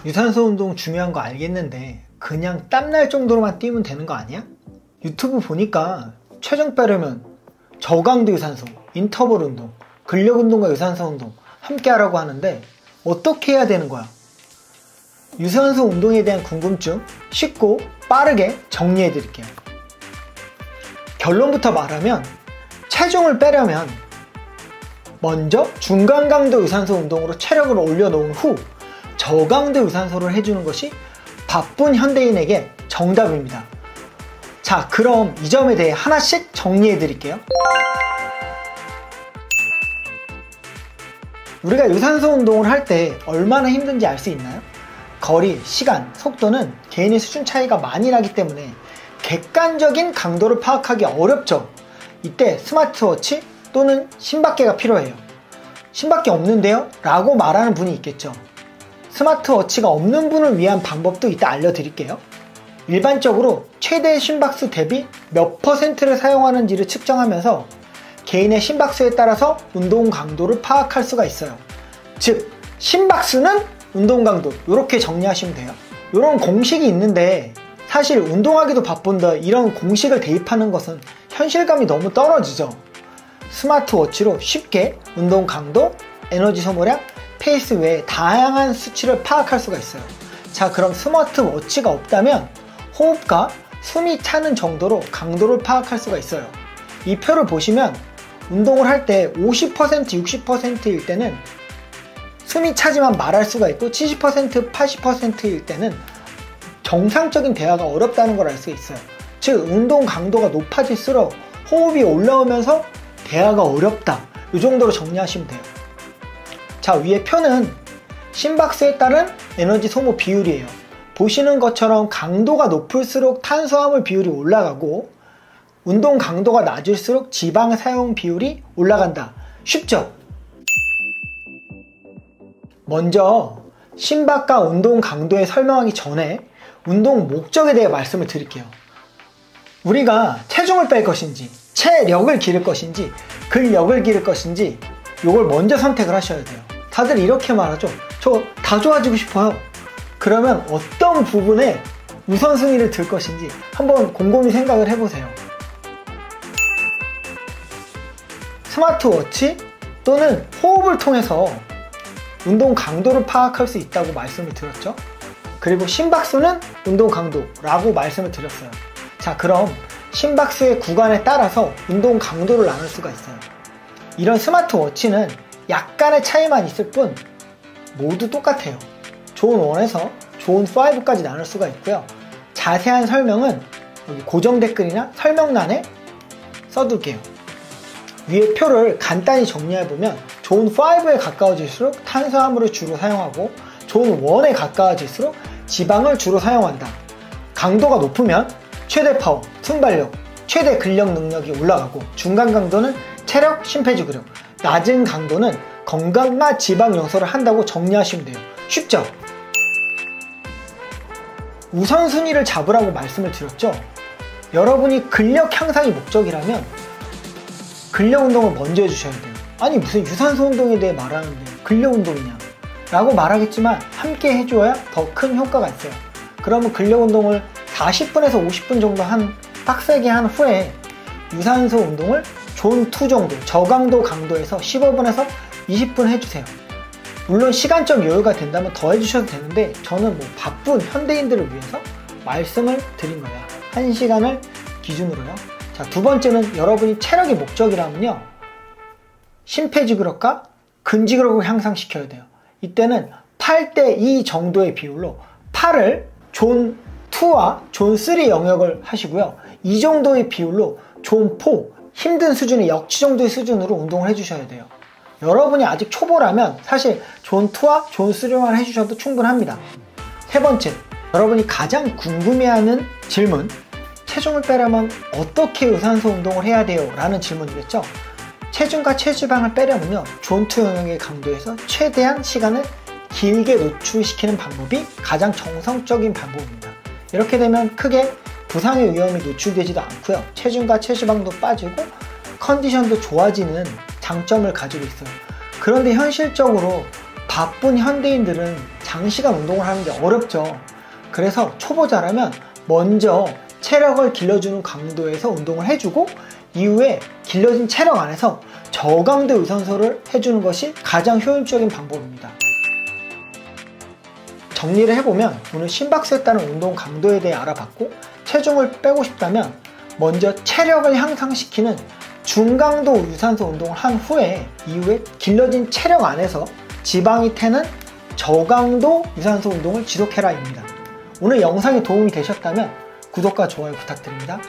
유산소 운동 중요한 거 알겠는데 그냥 땀날 정도로만 뛰면 되는 거 아니야? 유튜브 보니까 체중 빼려면 저강도 유산소, 인터벌 운동, 근력 운동과 유산소 운동 함께 하라고 하는데 어떻게 해야 되는 거야? 유산소 운동에 대한 궁금증 쉽고 빠르게 정리해 드릴게요. 결론부터 말하면 체중을 빼려면 먼저 중간 강도 유산소 운동으로 체력을 올려놓은 후 저강도 유산소를 해주는 것이 바쁜 현대인에게 정답입니다. 자, 그럼 이 점에 대해 하나씩 정리해 드릴게요. 우리가 유산소 운동을 할 때 얼마나 힘든지 알 수 있나요? 거리, 시간, 속도는 개인의 수준 차이가 많이 나기 때문에 객관적인 강도를 파악하기 어렵죠. 이때 스마트워치 또는 심박계가 필요해요. 심박계 없는데요? 라고 말하는 분이 있겠죠. 스마트워치가 없는 분을 위한 방법도 이따 알려드릴게요. 일반적으로 최대 심박수 대비 몇 %를 사용하는지를 측정하면서 개인의 심박수에 따라서 운동 강도를 파악할 수가 있어요. 즉, 심박수는 운동 강도, 이렇게 정리하시면 돼요. 이런 공식이 있는데 사실 운동하기도 바쁜데 이런 공식을 대입하는 것은 현실감이 너무 떨어지죠. 스마트워치로 쉽게 운동 강도, 에너지 소모량, 페이스 외에 다양한 수치를 파악할 수가 있어요. 자, 그럼 스마트워치가 없다면 호흡과 숨이 차는 정도로 강도를 파악할 수가 있어요. 이 표를 보시면 운동을 할 때 50%, 60%일 때는 숨이 차지만 말할 수가 있고 70%, 80%일 때는 정상적인 대화가 어렵다는 걸 알 수 있어요. 즉, 운동 강도가 높아질수록 호흡이 올라오면서 대화가 어렵다. 이 정도로 정리하시면 돼요. 자, 위에 표는 심박수에 따른 에너지 소모 비율이에요. 보시는 것처럼 강도가 높을수록 탄수화물 비율이 올라가고 운동 강도가 낮을수록 지방 사용 비율이 올라간다. 쉽죠? 먼저 심박과 운동 강도에 설명하기 전에 운동 목적에 대해 말씀을 드릴게요. 우리가 체중을 뺄 것인지, 체력을 기를 것인지, 근력을 기를 것인지 이걸 먼저 선택을 하셔야 돼요. 다들 이렇게 말하죠. 저 다 좋아지고 싶어요. 그러면 어떤 부분에 우선순위를 둘 것인지 한번 곰곰이 생각을 해보세요. 스마트워치 또는 호흡을 통해서 운동 강도를 파악할 수 있다고 말씀을 드렸죠. 그리고 심박수는 운동 강도라고 말씀을 드렸어요. 자, 그럼 심박수의 구간에 따라서 운동 강도를 나눌 수가 있어요. 이런 스마트워치는 약간의 차이만 있을 뿐 모두 똑같아요. 존 1에서 존 5까지 나눌 수가 있고요. 자세한 설명은 여기 고정 댓글이나 설명란에 써둘게요. 위에 표를 간단히 정리해보면 존 5에 가까워질수록 탄수화물을 주로 사용하고 존 1에 가까워질수록 지방을 주로 사용한다. 강도가 높으면 최대 파워, 순발력, 최대 근력 능력이 올라가고 중간 강도는 체력, 심폐지구력, 낮은 강도는 건강과 지방 요소를 한다고 정리하시면 돼요. 쉽죠? 우선순위를 잡으라고 말씀을 드렸죠? 여러분이 근력 향상이 목적이라면 근력 운동을 먼저 해주셔야 돼요. 아니, 무슨 유산소 운동에 대해 말하는데 근력 운동이냐 라고 말하겠지만 함께 해줘야 더 큰 효과가 있어요. 그러면 근력 운동을 40분에서 50분 정도 빡세게 한 후에 유산소 운동을 존 2 정도, 저강도 강도에서 15분에서 20분 해주세요. 물론 시간적 여유가 된다면 더 해주셔도 되는데 저는 바쁜 현대인들을 위해서 말씀을 드린 거예요. 1시간을 기준으로요. 자, 두 번째는 여러분이 체력이 목적이라면요, 심폐지구력과 근지구력을 향상시켜야 돼요. 이때는 8:2 정도의 비율로 8을 존 2와 존 3 영역을 하시고요. 이 정도의 비율로 존 4, 힘든 수준의 역치 정도의 수준으로 운동을 해주셔야 돼요. 여러분이 아직 초보라면 사실 존 2와 존 3만 해주셔도 충분합니다. 세 번째, 여러분이 가장 궁금해하는 질문, 체중을 빼려면 어떻게 유산소 운동을 해야 돼요? 라는 질문이겠죠? 체중과 체지방을 빼려면요, 존 2 영역의 강도에서 최대한 시간을 길게 노출시키는 방법이 가장 정성적인 방법입니다. 이렇게 되면 크게 부상의 위험이 노출되지도 않고요, 체중과 체지방도 빠지고 컨디션도 좋아지는 장점을 가지고 있어요. 그런데 현실적으로 바쁜 현대인들은 장시간 운동을 하는 게 어렵죠. 그래서 초보자라면 먼저 체력을 길러주는 강도에서 운동을 해주고 이후에 길러진 체력 안에서 저강도 유산소를 해주는 것이 가장 효율적인 방법입니다. 정리를 해보면 오늘 심박수에 따른 운동 강도에 대해 알아봤고, 체중을 빼고 싶다면 먼저 체력을 향상시키는 중강도 유산소 운동을 한 후에 이후에 길러진 체력 안에서 지방이 태는 저강도 유산소 운동을 지속해라 입니다. 오늘 영상이 도움이 되셨다면 구독과 좋아요 부탁드립니다.